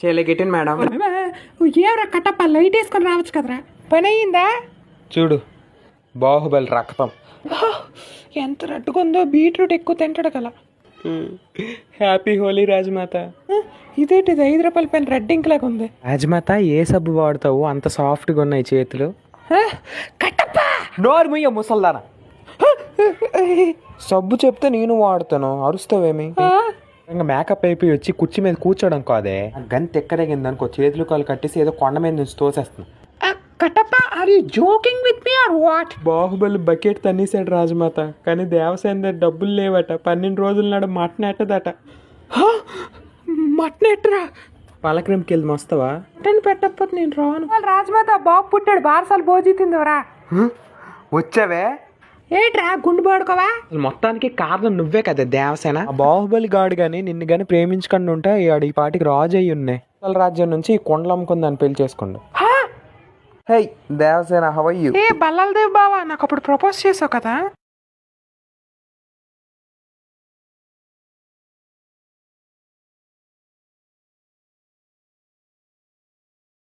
చేయలేకెట్టింది madam. ఏమరా Kattappa light వేసుకొని రావచ్చు కదరా. పని అయ్యిందా? చూడు బాహుబలి రక్తం ఎంత రట్టుకుందో. బీట్రూట్ ఎక్కువ తింటాడు కదా. హ్యాపీ హోలీ రాజమాత. ఇదేంటిది 5 రూపాయల పెన్ రెడ్ ఇంక్ లాగా ఉంది. రాజమాత ఏ సబ్బు వాడతావు? అంత సాఫ్ట్గా ఉన్నాయి చేతులు. కట్టప్ప నోరు ముయ్య ముసల్దానా. సబ్బు చెప్తే నేను వాడతాను, అరుస్తావేమి? ఇంకా మేకప్ అయిపోయి వచ్చి కుర్చీ మీద కూర్చోడం కాదే. గంత ఎక్కడగింది అనుకో, చేతులు కాలు కట్టేసి ఏదో కొండ మీద నుంచి తోసేస్తున్నాను. Kattappa are you joking with me or what? Baahubali bucket తన్నేసాడు రాజమాత, కానీ దేవసేన దగ్గర డబ్బులు లేవట. 12 రోజుల నాడు మటన్ ఎట్టదట. మటన్ ఎట్టరా? పలకరింపుకి వెళ్ళి వస్తావా? మటన్ పెట్టకపోతే నేను రాను. రాజమాత బాబు పుట్టాడు, బారసాలు భోజీ తిందివరా. వచ్చావే ఏట్రా గుండు పాడుకోవా? మొత్తానికి కారణం నువ్వే కదా దేవసేన. బాహుబలి గాడు గాని నిన్ను గాని ప్రేమించుకుండా ఉంటే ఈ పాటికి రాజు అయ్యి ఉన్నాయి. రాజ్యం నుంచి ఈ కొండలు అమ్ముకుని దాన్ని పెళ్లి చేసుకోండు. హే దేవసేన, హౌ ఆర్ యు? ఏ బల్లలదేవ్ బావా, నాకు అప్పుడు ప్రపోజ్ చేసావు కదా.